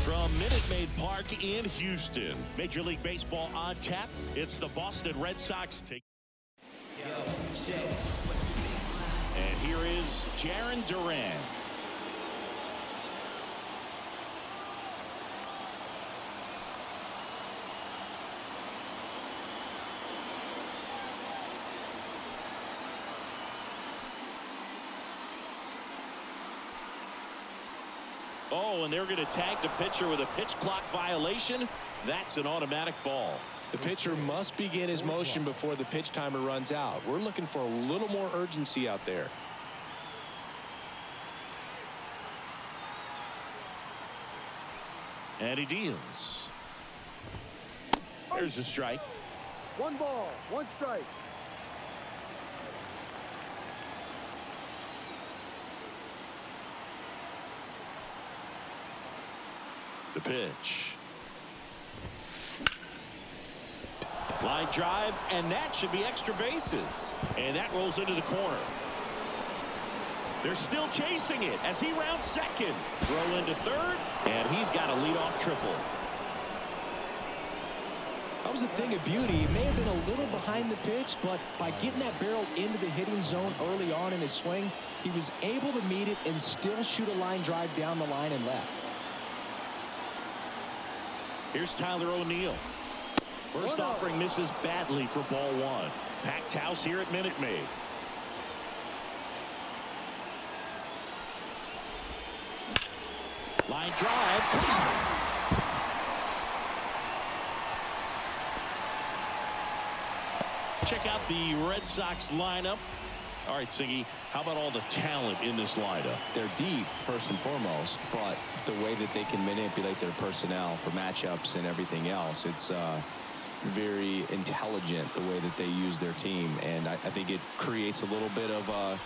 From Minute Maid Park in Houston, Major League Baseball on tap. It's the Boston Red Sox. And here is Jarren Duran. Oh, and they're going to tag the pitcher with a pitch clock violation. That's an automatic ball. The pitcher must begin his motion before the pitch timer runs out. We're looking for a little more urgency out there. And he deals. There's a strike. 1 ball, 1 strike. The pitch. Line drive, and that should be extra bases. And that rolls into the corner. They're still chasing it as he rounds second. Throw into third, and he's got a leadoff triple. That was a thing of beauty. He may have been a little behind the pitch, but by getting that barrel into the hitting zone early on in his swing, he was able to meet it and still shoot a line drive down the line and left. Here's Tyler O'Neill. First offering misses badly for ball 1. Packed house here at Minute Maid. Line drive. Check out the Red Sox lineup. All right, Siggy, how about all the talent in this lineup? They're deep, first and foremost, but the way that they can manipulate their personnel for matchups and everything else, it's very intelligent the way that they use their team, and I think it creates a little bit of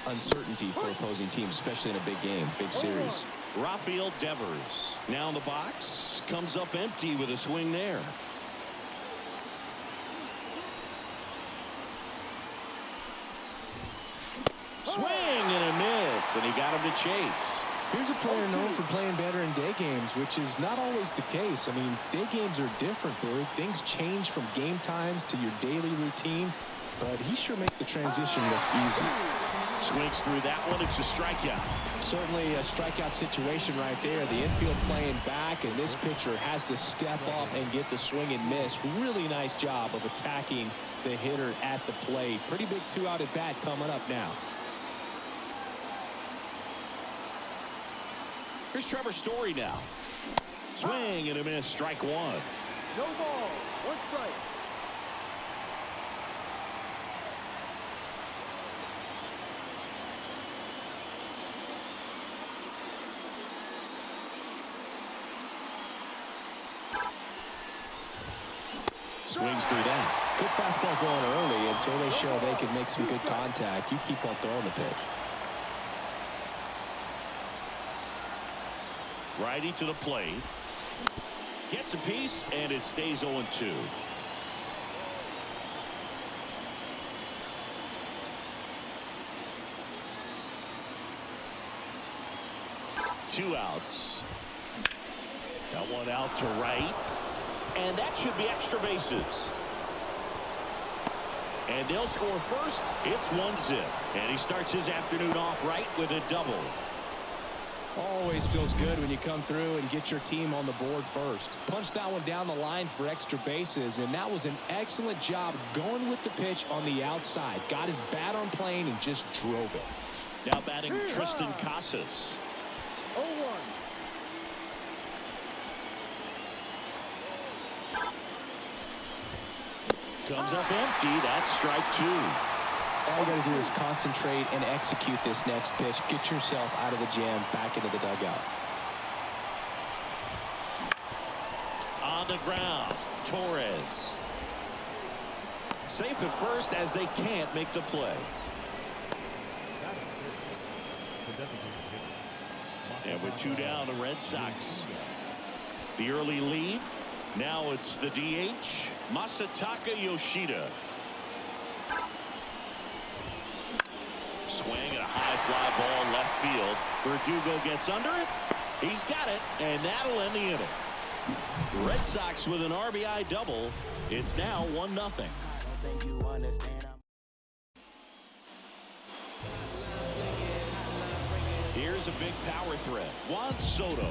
uncertainty for opposing teams, especially in a big game, big series. Rafael Devers now in the box, comes up empty with a swing there. Swing and a miss, and he got him to chase. Here's a player known for playing better in day games, which is not always the case. I mean, day games are different, Barry. Things change from game times to your daily routine, but he sure makes the transition look easy. Swings through that one. It's a strikeout. Certainly a strikeout situation right there. The infield playing back, and this pitcher has to step up and get the swing and miss. Really nice job of attacking the hitter at the plate. Pretty big 2-out at bat coming up now. Here's Trevor Story now. Swing and a miss, strike 1. No ball, 1 strike. Swings through that. Good fastball going early until they show they can make some good contact. You keep on throwing the pitch. Righty to the plate. Gets a piece, and it stays 0-2. Two outs. Got one out to right. And that should be extra bases. And they'll score first. It's 1-0. And he starts his afternoon off right with a double. Always feels good when you come through and get your team on the board first. Punched that one down the line for extra bases, and that was an excellent job going with the pitch on the outside. Got his bat on plane and just drove it. Now batting Tristan Casas. 0-1. Comes up empty. That's strike 2. All you got to do is concentrate and execute this next pitch. Get yourself out of the jam, back into the dugout. On the ground, Torres. Safe at first as they can't make the play. And with 2 down, the Red Sox. The early lead. Now it's the DH, Masataka Yoshida. Swing and a high fly ball left field. Verdugo gets under it, He's got it, and that'll end the inning. Red Sox with an RBI double. It's now 1-0. Here's a big power threat. Juan Soto.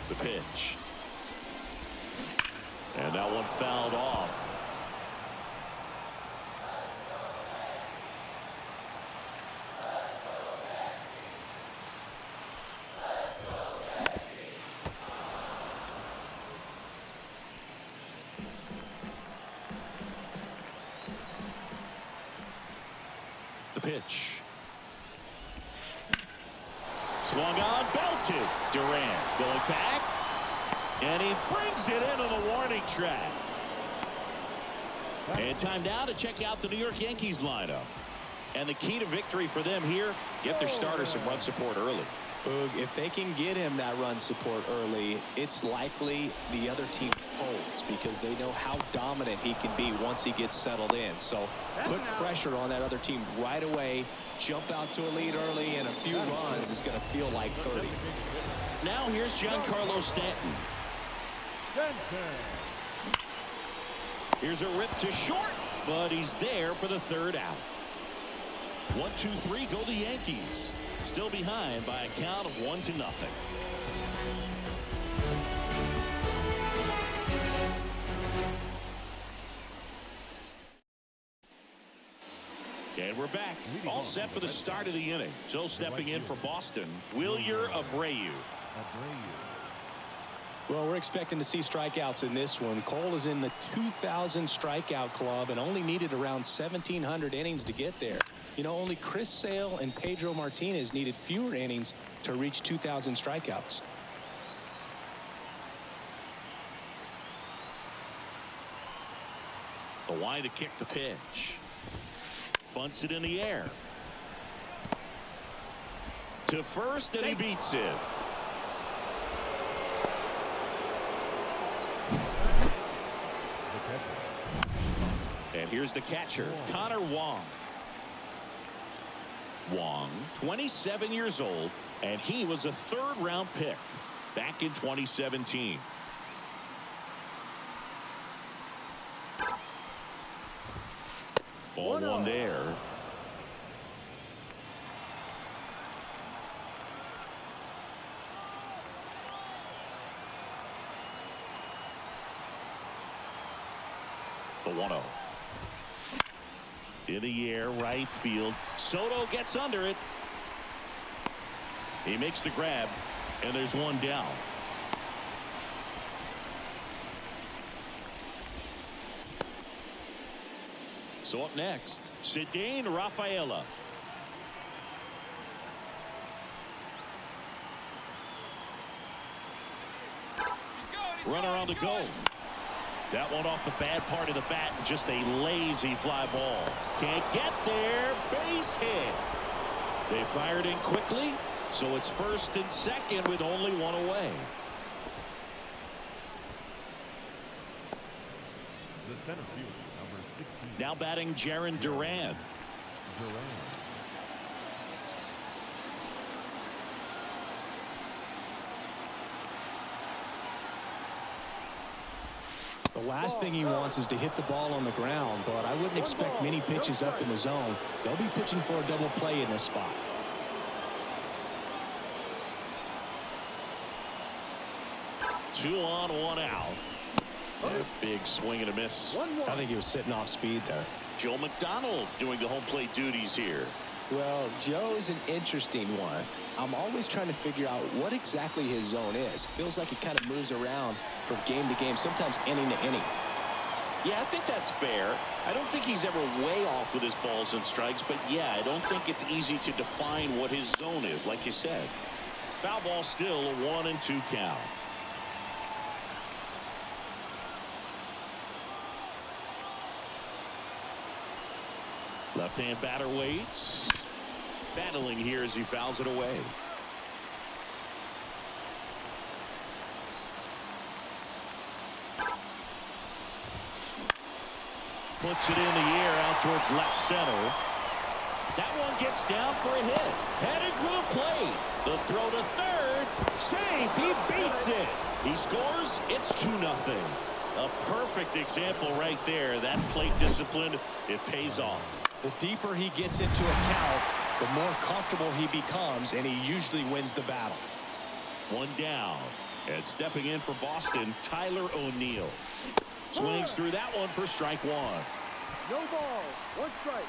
The pitch. And that one fouled off. The pitch. Swung on, belted. Durant going back. And he brings it into the warning track. And time now to check out the New York Yankees lineup. And the key to victory for them here, get their starter some run support early. Boog, if they can get him that run support early, it's likely the other team folds because they know how dominant he can be once he gets settled in. So put pressure on that other team right away. Jump out to a lead early, and a few runs is going to feel like 30. Now here's Giancarlo Stanton. Here's a rip to short, but he's there for the third out. 1-2-3 go the Yankees. Still behind by a count of 1-0. And we're back, all set for the start of the inning. So stepping in for Boston, Wilyer Abreu. Well, we're expecting to see strikeouts in this one. Cole is in the 2,000 strikeout club and only needed around 1,700 innings to get there. You know, only Chris Sale and Pedro Martinez needed fewer innings to reach 2,000 strikeouts. The line to kick the pitch. Bunts it in the air. To first, and he beats it. And here's the catcher, Connor Wong. Wong, 27 years old, and he was a third-round pick back in 2017. Ball one there. The 1-0. In the air, right field. Soto gets under it. He makes the grab, and there's one down. So up next, Cedane Rafaela. Runner on the go. That one off the bad part of the bat, and just a lazy fly ball. Can't get there. Base hit. They fired in quickly, so it's first and second with only one away. The center fielder, number 16. Now batting Jarren Duran. The last thing he wants is to hit the ball on the ground, but I wouldn't expect many pitches up in the zone. They'll be pitching for a double play in this spot. Two on, one out. And a big swing and a miss. I think he was sitting off speed there. Joe McDonald doing the home plate duties here. Well, Joe's an interesting one. I'm always trying to figure out what exactly his zone is. Feels like he kind of moves around from game to game, sometimes inning to inning. Yeah, I think that's fair. I don't think he's ever way off with his balls and strikes, but yeah, I don't think it's easy to define what his zone is, like you said. Foul ball still a 1-2 count. Left-hand batter waits. Battling here as he fouls it away. Puts it in the air out towards left center. That one gets down for a hit. Headed for the plate. The throw to third. Safe. He beats it. He scores. It's 2-0. A perfect example right there. That plate discipline, it pays off. The deeper he gets into a count, the more comfortable he becomes, and he usually wins the battle. One down. And stepping in for Boston, Tyler O'Neill. Swings through that one for strike one. No ball. One strike.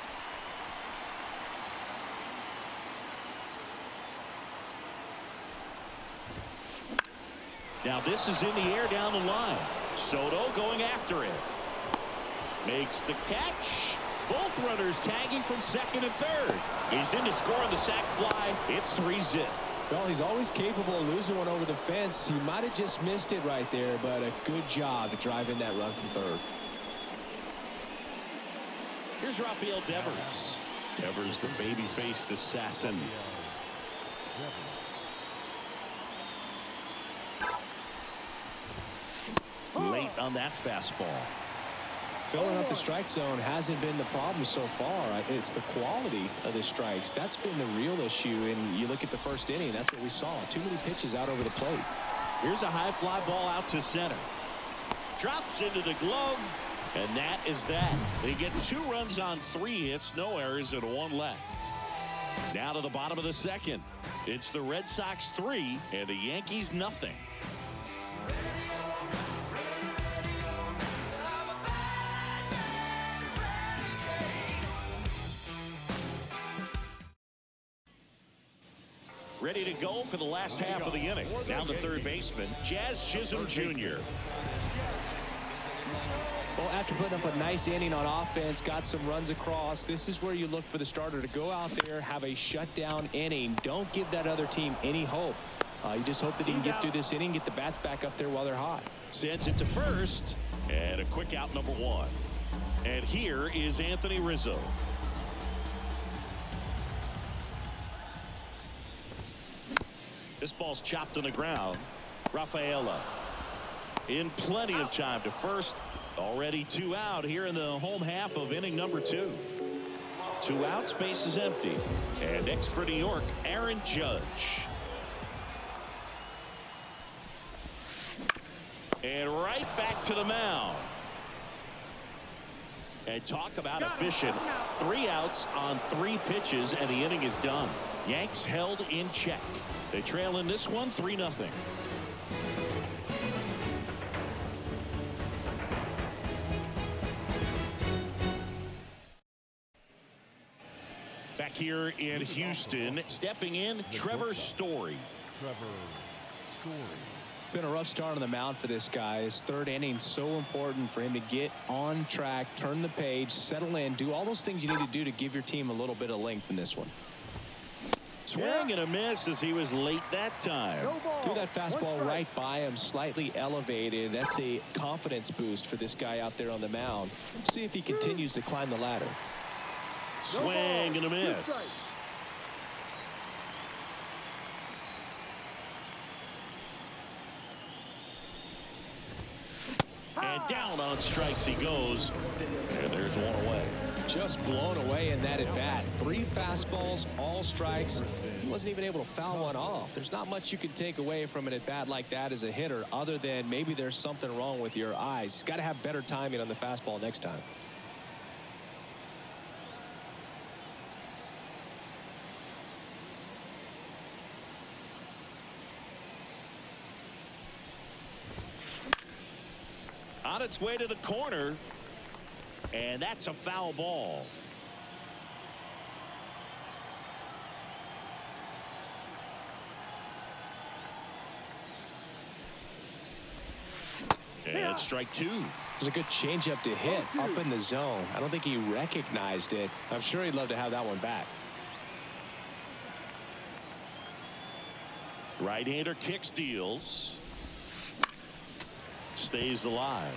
Now this is in the air down the line. Soto going after it. Makes the catch. Both runners tagging from second and third. He's in to score on the sac fly. It's 3-zip. Well, he's always capable of losing one over the fence. He might have just missed it right there, but a good job to drive in that run from third. Here's Rafael Devers. Devers, the baby-faced assassin. Late on that fastball. Filling up the strike zone hasn't been the problem so far. It's the quality of the strikes. That's been the real issue. And you look at the first inning, that's what we saw. Too many pitches out over the plate. Here's a high fly ball out to center. Drops into the glove. And that is that. They get 2 runs on 3 hits, no errors, and 1 left. Now to the bottom of the second. It's the Red Sox 3 and the Yankees nothing. Ready to go for the last half of the inning. Down to third baseman, Jazz Chisholm Jr. Well, after putting up a nice inning on offense, got some runs across, this is where you look for the starter to go out there, have a shutdown inning. Don't give that other team any hope. You just hope that he can get through this inning, get the bats back up there while they're hot. Sends it to first, and a quick out number 1. And here is Anthony Rizzo. This ball's chopped on the ground. Rafaela in plenty of time to first. Already 2 out here in the home half of inning number 2. 2 outs, base is empty. And next for New York, Aaron Judge. And right back to the mound. And talk about efficient. 3 outs on 3 pitches, and the inning is done. Yanks held in check. They trail in this one 3-0. Back here in Houston, stepping in, Trevor Story. It's been a rough start on the mound for this guy. His third inning so important for him to get on track, turn the page, settle in, do all those things you need to do to give your team a little bit of length in this one. Swing and a miss as he was late that time. Threw that fastball right by him, slightly elevated. That's a confidence boost for this guy out there on the mound. See if he continues to climb the ladder. Swing and a miss. And down on strikes he goes. And there's one away. Just blown away in that at bat. 3 fastballs, all strikes. He wasn't even able to foul one off. There's not much you can take away from an at bat like that as a hitter, other than maybe there's something wrong with your eyes. Got to have better timing on the fastball next time. On its way to the corner. And that's a foul ball. And strike 2. It was a good changeup to hit up in the zone. I don't think he recognized it. I'm sure he'd love to have that one back. Right-hander kick steals. Stays alive.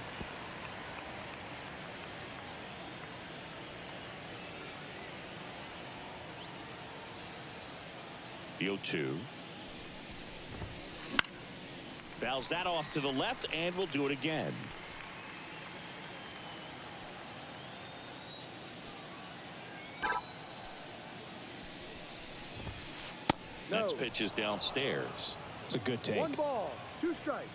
The 0-2. Fouls that off to the left, and we'll do it again. Next pitch is downstairs. It's a good take. 1 ball, 2 strikes.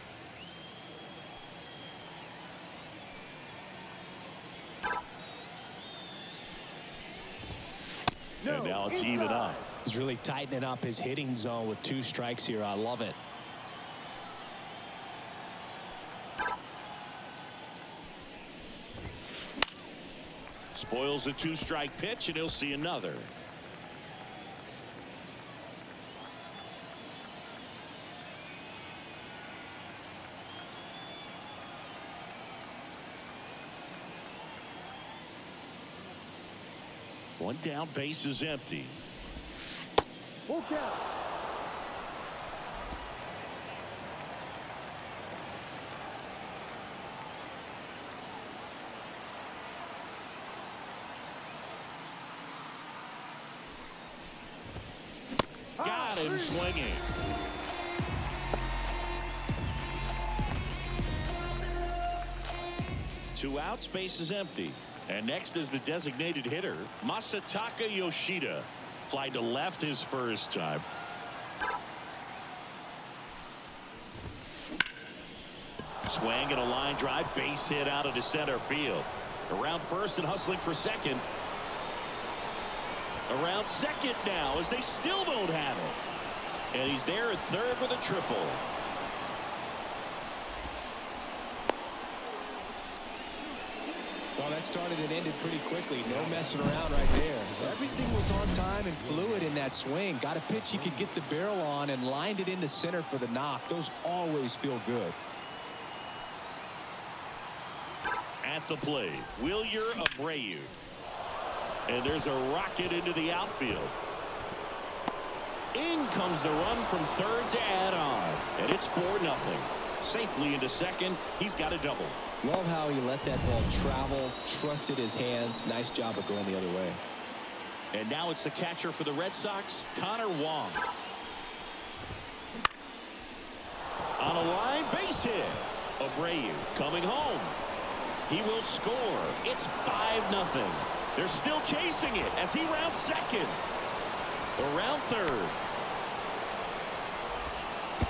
And now it's even up. He's really tightening up his hitting zone with 2 strikes here. I love it. Spoils a 2-strike pitch, and he'll see another. One down, base is empty. Full count. Got him swinging. Two outs, base is empty. And next is the designated hitter, Masataka Yoshida. Fly to left his first time. Swing and a line drive, base hit out into center field. Around first and hustling for second. Around second now as they still don't have it. And he's there at third with a triple. Well, that started and ended pretty quickly. No messing around right there. Everything was on time and fluid in that swing. Got a pitch he could get the barrel on and lined it into center for the knock. Those always feel good. At the plate, Wilyer Abreu. And there's a rocket into the outfield. In comes the run from third to add on. And it's 4-0. Safely into second. He's got a double. Love how he let that ball travel, trusted his hands. Nice job of going the other way. And now it's the catcher for the Red Sox, Connor Wong. On a line, base hit. Abreu coming home. He will score. It's 5-0. They're still chasing it as he rounds second. Around third.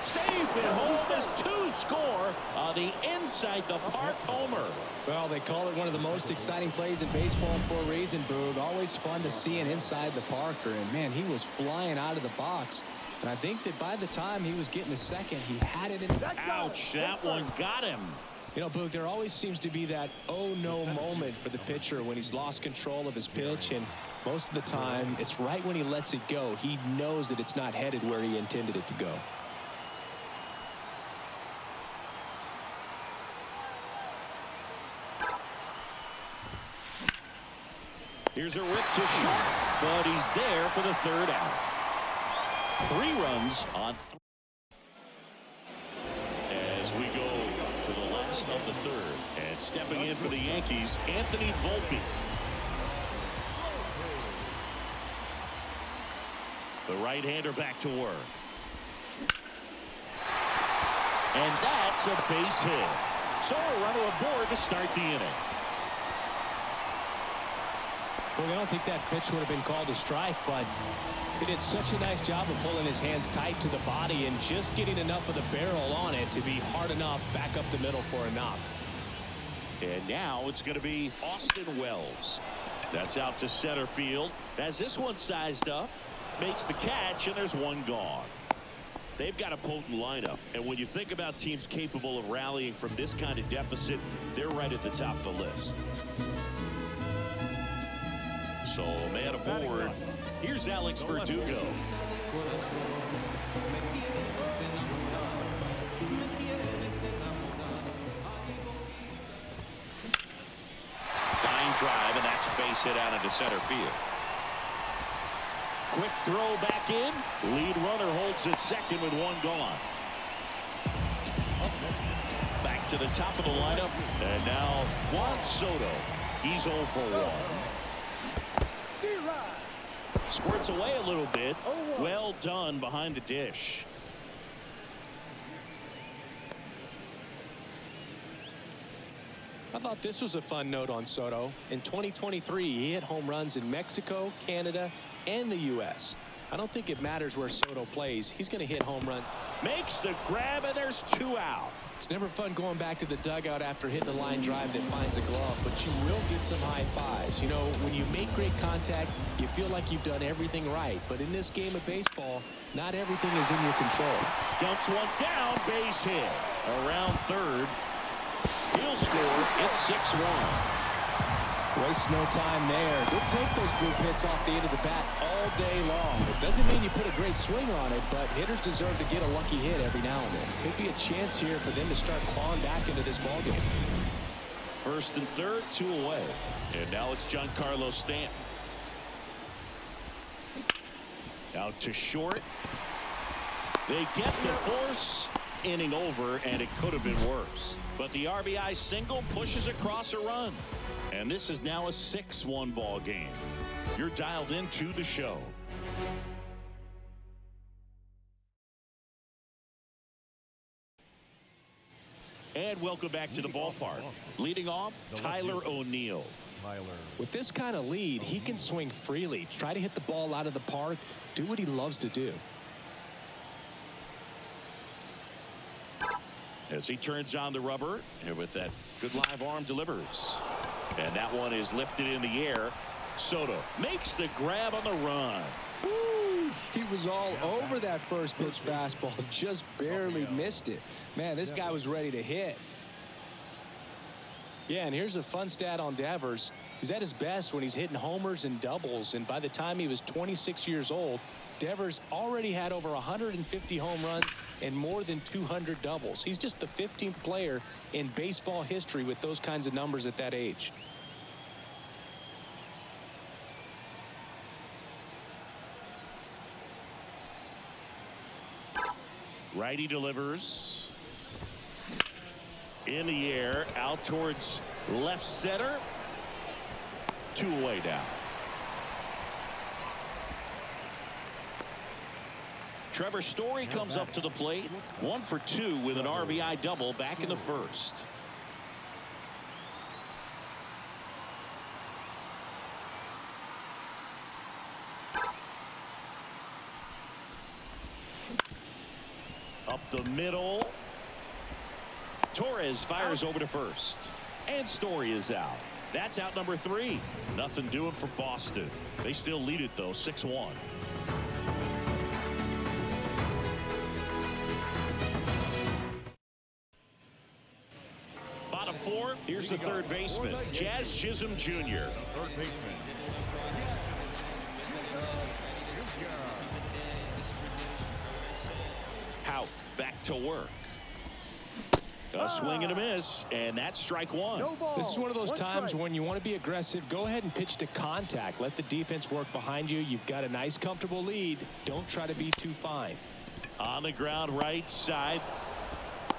Safe at home as 2 score on the inside the park homer. Well, they call it one of the most exciting plays in baseball for a reason, Boog. Always fun to see an inside the parker. And, man, he was flying out of the box. And I think that by the time he was getting to second, he had it in. Ouch, that one got him. You know, Boog, there always seems to be that oh-no moment for the pitcher when he's lost control of his pitch. And most of the time, it's right when he lets it go. He knows that it's not headed where he intended it to go. Here's a rip to short, but he's there for the third out. 3 runs on. As we go to the last of the third, and stepping in for the Yankees, Anthony Volpe. The right-hander back to work. And that's a base hit. So a runner aboard to start the inning. Well, I don't think that pitch would have been called a strike, but he did such a nice job of pulling his hands tight to the body and just getting enough of the barrel on it to be hard enough back up the middle for a knock. And now it's going to be Austin Wells. That's out to center field. As this one sized up, makes the catch, and there's one gone. They've got a potent lineup, and when you think about teams capable of rallying from this kind of deficit, they're right at the top of the list. So, man aboard. Here's Alex Verdugo. Line drive, and that's a base hit out into center field. Quick throw back in. Lead runner holds at second with one gone. Back to the top of the lineup. And now Juan Soto. He's 0 for 1. Squirts away a little bit. Well done behind the dish. I thought this was a fun note on Soto. In 2023, he hit home runs in Mexico, Canada, and the U.S. I don't think it matters where Soto plays. He's going to hit home runs. Makes the grab, and there's 2 out. It's never fun going back to the dugout after hitting the line drive that finds a glove, but you will get some high fives. You know, when you make great contact, you feel like you've done everything right. But in this game of baseball, not everything is in your control. Dumps one down, base hit. Around third. He'll score. It's 6-1. Waste no time there. He'll take those blue hits off the end of the bat all day long. It doesn't mean you put a great swing on it, but hitters deserve to get a lucky hit every now and then. Could be a chance here for them to start clawing back into this ballgame. First and third, 2 away. And now it's Giancarlo Stanton. Out to short. They get the force. Inning over, and it could have been worse. But the RBI single pushes across a run. And this is now a 6-1 ball game. You're dialed into the show. And welcome back to the ballpark. Leading off, Tyler O'Neill. With this kind of lead, he can swing freely, try to hit the ball out of the park, do what he loves to do. As he turns on the rubber, and with that good live arm delivers. And that one is lifted in the air. Soto makes the grab on the run. Woo, he was all over that first pitch fastball, just barely missed it. Man, this guy was ready to hit. Yeah, and here's a fun stat on Devers. He's at his best when he's hitting homers and doubles, and by the time he was 26 years old, Devers already had over 150 home runs and more than 200 doubles. He's just the 15th player in baseball history with those kinds of numbers at that age. Righty delivers. In the air, out towards left center. 2 away now. Trevor Story comes up to the plate. 1 for 2 with an RBI double back in the first. Up the middle. Torres fires over to first. And Story is out. That's out number 3. Nothing doing for Boston. They still lead it, though, 6-1. Bottom 4, here's the third baseman, Jazz Chisholm Jr. Third baseman. Houck back to work. A swing and a miss, and that's strike 1. No ball. This is one of those One times strike. when you want to be aggressive. Go ahead and pitch to contact. Let the defense work behind you. You've got a nice, comfortable lead. Don't try to be too fine. On the ground, right side.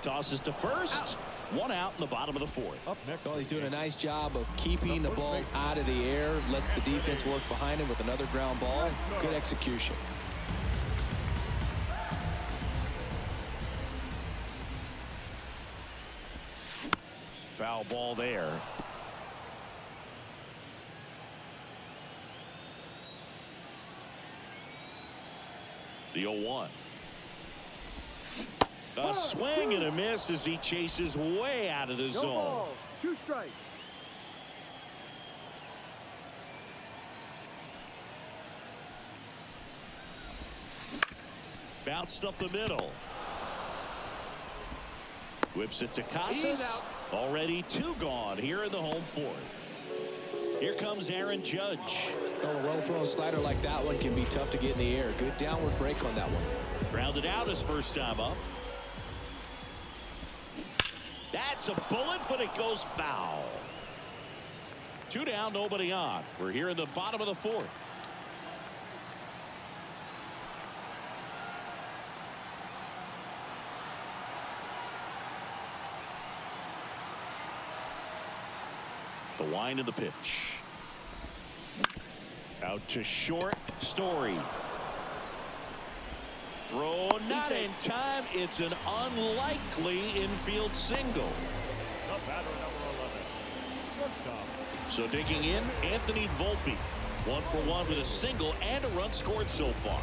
Tosses to first. 1 out in the bottom of the 4th. Up next. Well, he's doing a nice job of keeping the ball out of the air. Lets the defense work behind him with another ground ball. Good execution. Foul ball there. The 0-1. A swing and a miss as he chases way out of the No zone. ball. 2 strikes. Bounced up the middle. Whips it to Casas. Already 2 gone here in the home 4th. Here comes Aaron Judge. Oh, a well-thrown slider like that one can be tough to get in the air. Good downward break on that one. Grounded out his first time up. That's a bullet, but it goes foul. 2 down, nobody on. We're here in the bottom of the 4th. The wind of the pitch. Out to short. Story. Throw not in time. It's an unlikely infield single. The batter, number 11. Shortstop. So digging in, Anthony Volpe. 1 for 1 with a single and a run scored so far.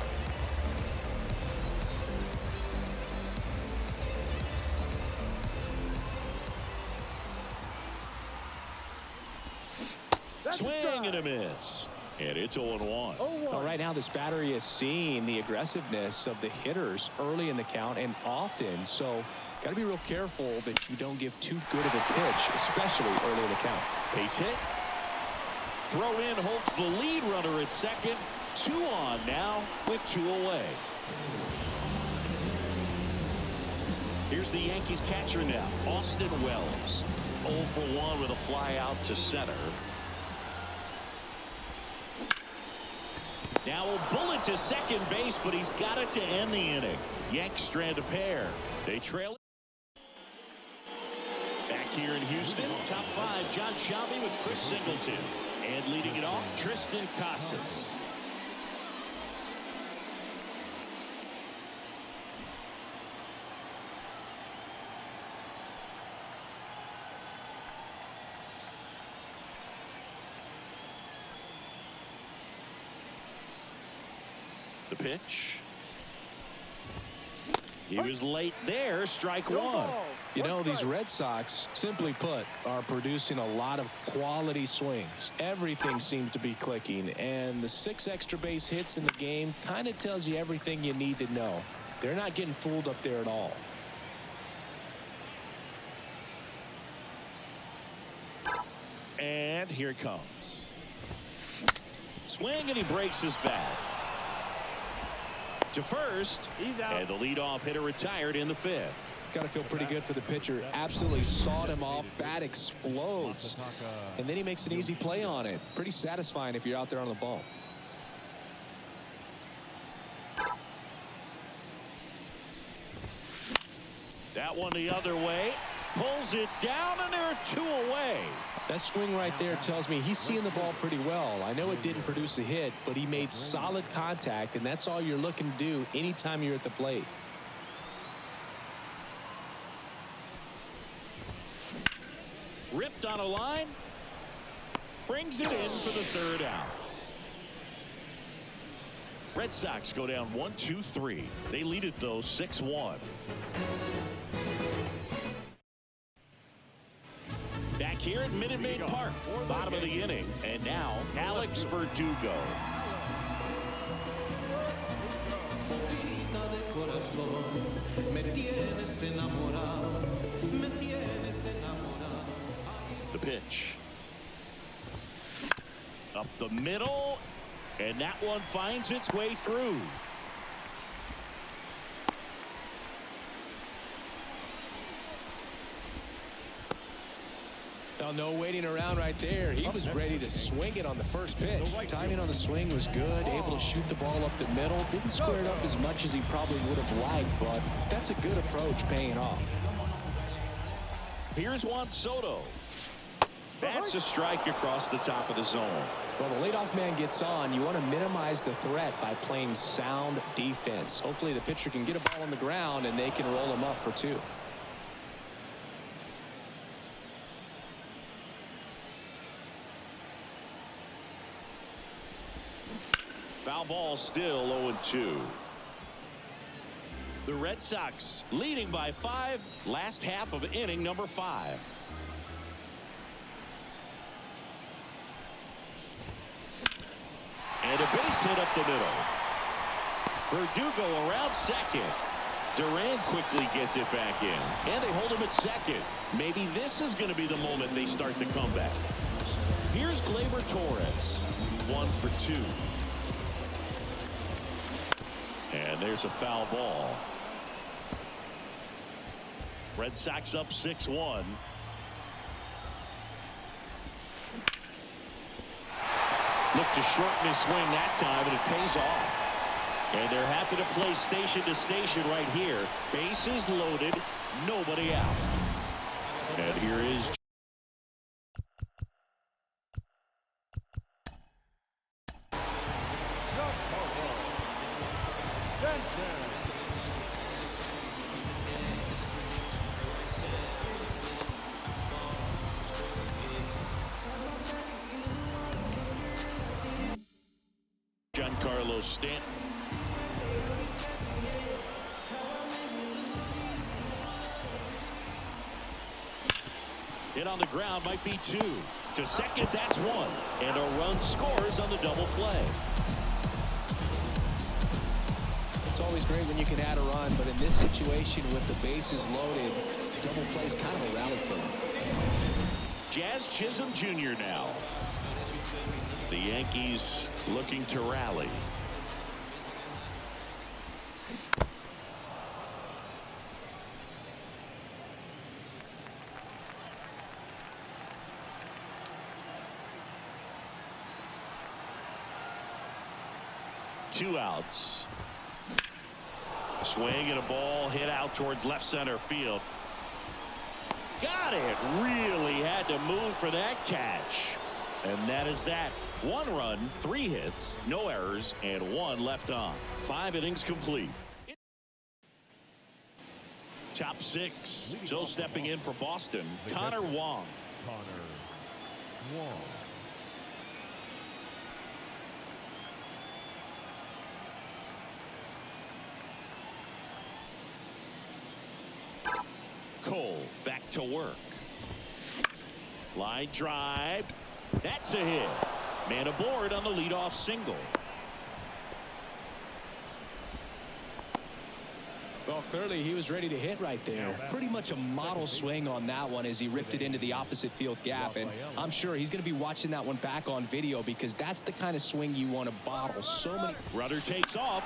Swing and a miss. And it's 0-1. Well, right now, this battery is seeing the aggressiveness of the hitters early in the count and often. So, got to be real careful that you don't give too good of a pitch, especially early in the count. Base hit. Throw in holds the lead runner at second. 2 on now with 2 away. Here's the Yankees catcher now, Austin Wells. 0 for 1 with a fly out to center. Now a bullet to second base, but he's got it to end the inning. Yanks strand a pair. They trail it. Back here in Houston, top 5, John Shelby with Chris Singleton. And leading it off, Tristan Casas. The pitch. He was late there. Strike 1. You know, these Red Sox, simply put, are producing a lot of quality swings. Everything seems to be clicking, and the 6 extra base hits in the game kind of tells you everything you need to know. They're not getting fooled up there at all. And here it comes. Swing, and he breaks his bat. To first, He's out. And the leadoff hitter retired in the 5th. Got to feel pretty good for the pitcher. Absolutely sawed him off. Bat explodes. And then he makes an easy play on it. Pretty satisfying if you're out there on the ball. That one the other way. Pulls it down, and there are 2 away. That swing right there tells me he's seeing the ball pretty well. I know it didn't produce a hit, but he made solid contact, and that's all you're looking to do anytime you're at the plate. Ripped on a line. Brings it in for the 3rd out. Red Sox go down 1-2-3. They lead it, though, 6-1. Back here at Minute Maid Park, bottom of the inning. And now, Alex Verdugo. The pitch. Up the middle. And that one finds its way through. No waiting around right there. He was ready to swing it on the first pitch. Timing on the swing was good. Able to shoot the ball up the middle. Didn't square it up as much as he probably would have liked, but that's a good approach paying off. Here's Juan Soto. That's a strike across the top of the zone. Well, the leadoff man gets on. You want to minimize the threat by playing sound defense. Hopefully the pitcher can get a ball on the ground and they can roll him up for 2. Foul ball, still 0-2. The Red Sox leading by 5. Last half of inning number 5. And a base hit up the middle. Verdugo around second. Duran quickly gets it back in. And they hold him at second. Maybe this is going to be the moment they start the comeback. Here's Gleyber Torres. 1 for 2. And there's a foul ball. Red Sox up 6-1. Look to shorten his swing that time, and it pays off. And they're happy to play station to station right here. Bases loaded, nobody out. And here is Stanton. Hit on the ground, might be 2. To second, that's 1. And a run scores on the double play. It's always great when you can add a run, but in this situation with the bases loaded, double play is kind of a rally killer. Jazz Chisholm Jr. now. The Yankees looking to rally. Two outs. Swing and a ball hit out towards left center field. Got it. Really had to move for that catch. And that is that. 1 run, 3 hits, no errors, and 1 left on. 5 innings complete. Top 6. So stepping in for Boston, Connor Wong. Connor Wong. Cole back to work. Line drive. That's a hit. Man aboard on the leadoff single. Well, clearly he was ready to hit right there. Pretty much a model swing on that one as he ripped it into the opposite field gap. And I'm sure he's going to be watching that one back on video because that's the kind of swing you want to bottle. So many. Rudder takes off.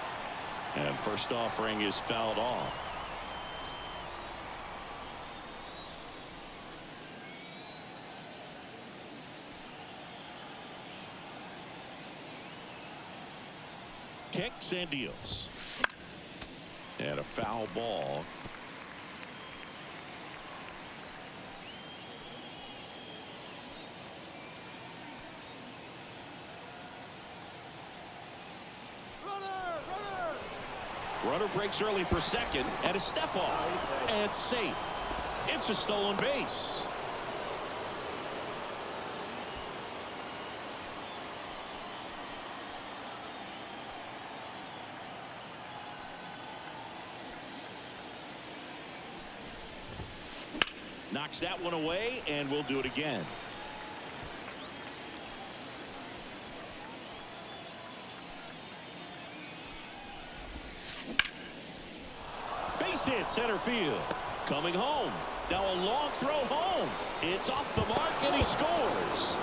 And first offering is fouled off. Kicks and deals. And a foul ball. Runner breaks early for second, and a step off, and safe. It's a stolen base. Knocks that one away, and we'll do it again. Base hit center field. Coming home. Now a long throw home. It's off the mark, and he scores.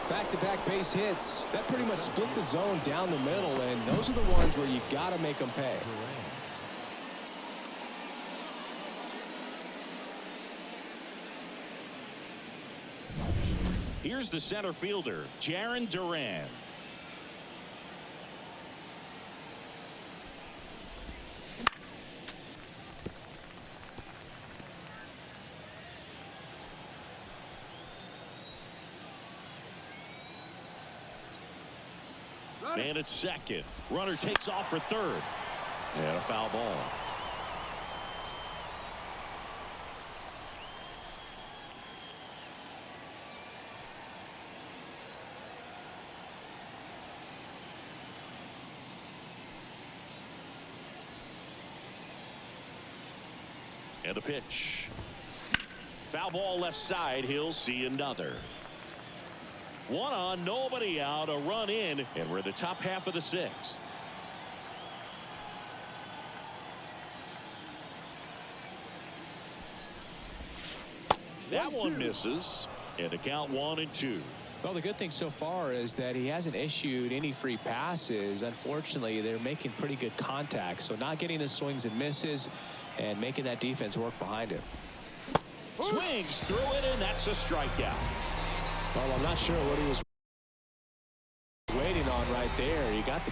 Back-to-back base hits. That pretty much split the zone down the middle, and those are the ones where you've got to make them pay. Here's the center fielder, Jarren Duran. And at second. Runner takes off for third. And a foul ball. And a pitch. Foul ball left side. He'll see another. 1 on, nobody out, a run in, and we're in the top half of the 6th. That one misses, and the count 1-2. Well, the good thing so far is that he hasn't issued any free passes. Unfortunately, they're making pretty good contact, so not getting the swings and misses and making that defense work behind him. Swings through it, and that's a strikeout. Well, I'm not sure what he was waiting on right there. He got the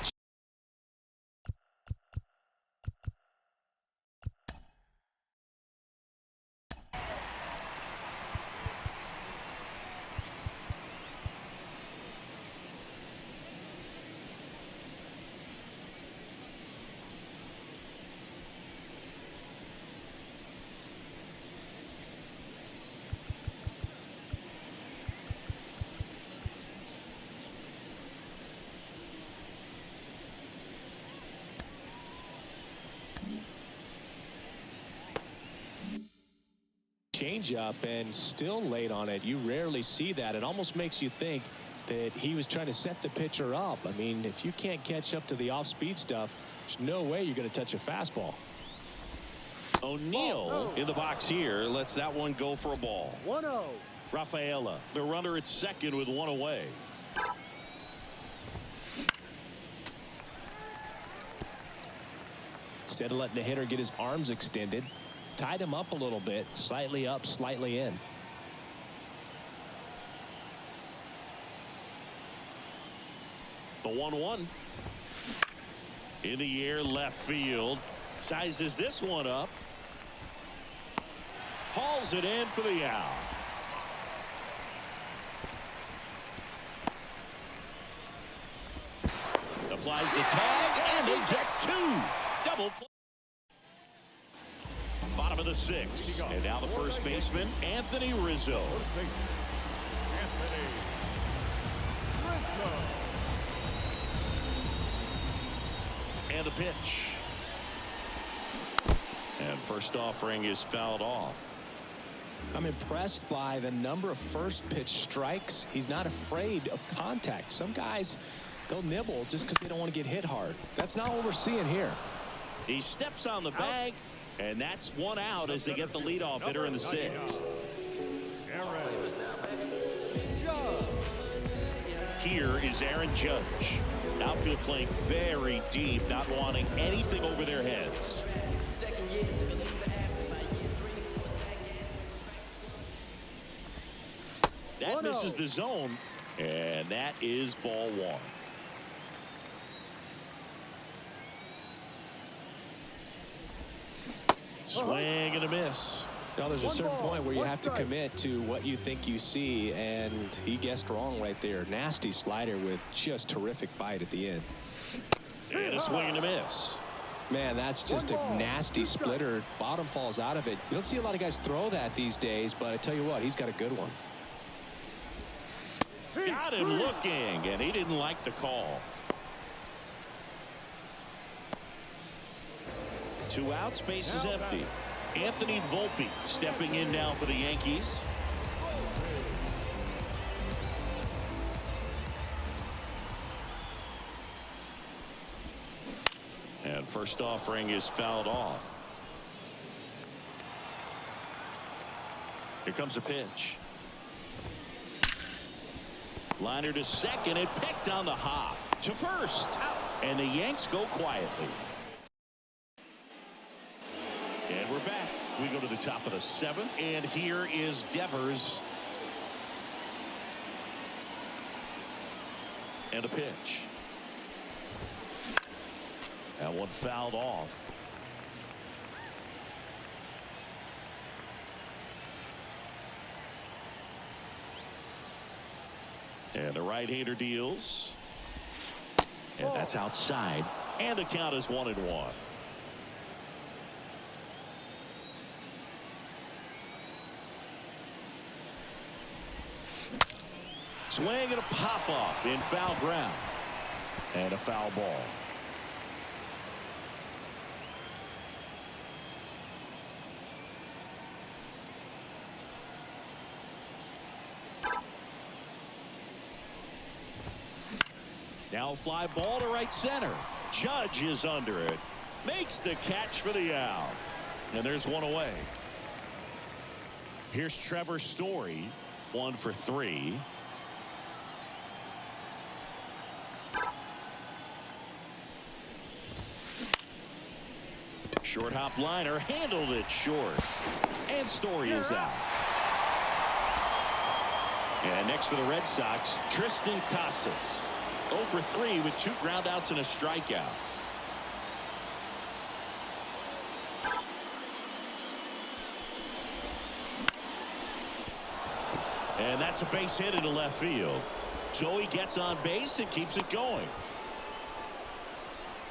changeup and still late on it. You rarely see that. It almost makes you think that he was trying to set the pitcher up. I mean, if you can't catch up to the off-speed stuff, there's no way you're going to touch a fastball. O'Neill in the box here lets that one go for a ball. 1-0. Rafaela, the runner at second with one away. Instead of letting the hitter get his arms extended, tied him up a little bit, slightly up, slightly in. The 1-1. In the air, left field. Sizes this one up. Hauls it in for the out. Applies the tag, and they get two. Double play. Bottom of the sixth. And now the first baseman, Anthony Rizzo. And the pitch. And first offering is fouled off. I'm impressed by the number of first pitch strikes. He's not afraid of contact. Some guys, they'll nibble just because they don't want to get hit hard. That's not what we're seeing here. He steps on the bag, and that's one out as they get the leadoff hitter in the sixth. Here is Aaron Judge. Outfield playing very deep, not wanting anything over their heads. That misses the zone, and that is ball one. Swing and a miss. Now, there's a certain point where you have to commit to what you think you see, and he guessed wrong right there. Nasty slider with just terrific bite at the end. And a swing and a miss. Man, that's just a nasty splitter. Bottom falls out of it. You don't see a lot of guys throw that these days, but I tell you what, he's got a good one. Got him looking, and he didn't like the call. 2 outs, base is empty. Anthony Volpe stepping in now for the Yankees. And first offering is fouled off. Here comes a pitch. Liner to second and picked on the hop to first. And the Yanks go quietly. And we're back. We go to the top of the 7th. And here is Devers. And a pitch. That one fouled off. And the right-hander deals. And that's outside. And the count is 1-1. Swing and a pop-up in foul ground. And a foul ball. Now a fly ball to right center. Judge is under it. Makes the catch for the out. And there's one away. Here's Trevor Story. 1 for 3. Short hop liner handled it short. And Story is out. And next for the Red Sox, Tristan Casas. 0 for 3 with 2 groundouts and a strikeout. And that's a base hit into left field. So he gets on base and keeps it going.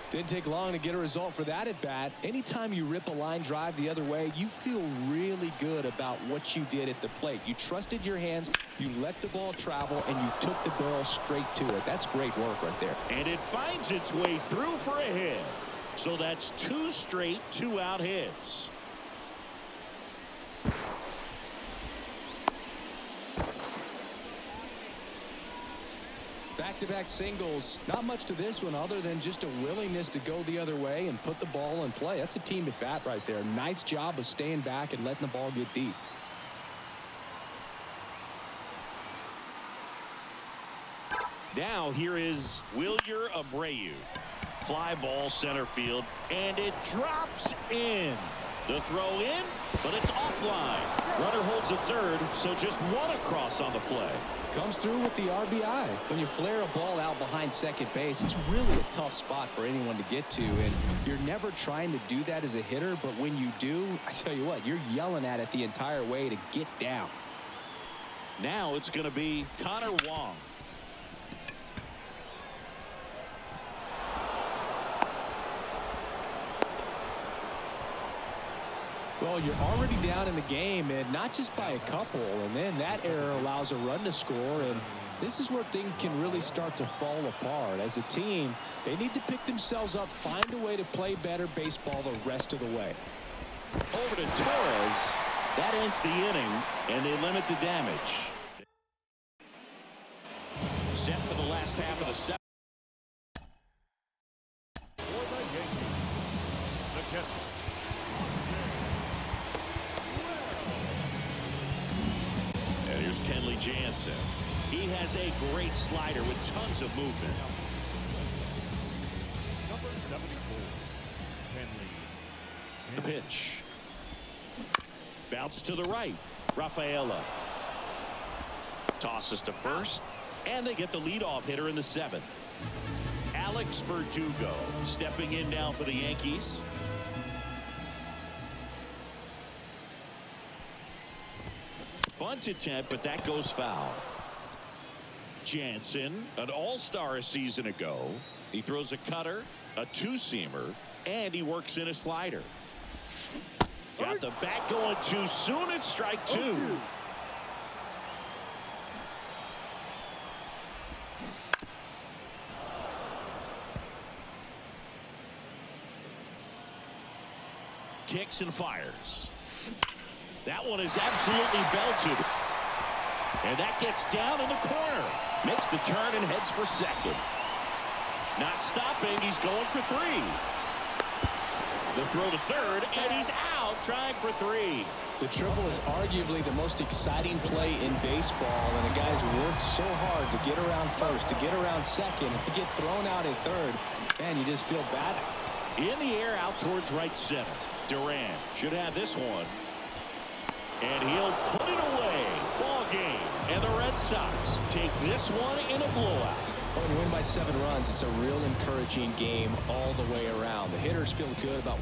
Didn't take long to get a result for that at bat. Anytime you rip a line drive the other way, you feel really good about what you did at the plate. You trusted your hands, you let the ball travel, and you took the barrel straight to it. That's great work right there. And it finds its way through for a hit. So that's 2 straight 2-out hits. back-to-back singles. Not much to this one other than just a willingness to go the other way and put the ball in play. That's a team at bat right there. Nice job of staying back and letting the ball get deep. Now here is Wilyer Abreu. Fly ball center field, and it drops in. The throw in, but it's offline. Runner holds at third, so just one across on the play. Comes through with the RBI. When you flare a ball out behind second base, it's really a tough spot for anyone to get to, and you're never trying to do that as a hitter, but when you do, I tell you what, you're yelling at it the entire way to get down. Now it's going to be Connor Wong. Well, you're already down in the game, and not just by a couple, and then that error allows a run to score, and this is where things can really start to fall apart. As a team, they need to pick themselves up, find a way to play better baseball the rest of the way. Over to Torres. That ends the inning, and they limit the damage. Set for the last half of the seventh. For the Yankees, the catcher. And here's Kenley Jansen. He has a great slider with tons of movement. Number 74, Kenley. The pitch. Bounce to the right. Rafaela tosses to first, and they get the leadoff hitter in the seventh. Alex Verdugo stepping in now for the Yankees. Bunt attempt, but that goes foul. Jansen, an all-star a season ago. He throws a cutter, a two-seamer, and he works in a slider. Got the bat going too soon. It's strike two. Kicks and fires. That one is absolutely belted. And that gets down in the corner. Makes the turn and heads for second. Not stopping. He's going for three. The throw to third, and he's out trying for three. The triple is arguably the most exciting play in baseball, and the guys worked so hard to get around first, to get around second, and to get thrown out at third. Man, you just feel bad. In the air out towards right center. Duran should have this one. And he'll put it away. Ball game. And the Red Sox take this one in a blowout. When you win by 7 runs, it's a real encouraging game all the way around. The hitters feel good about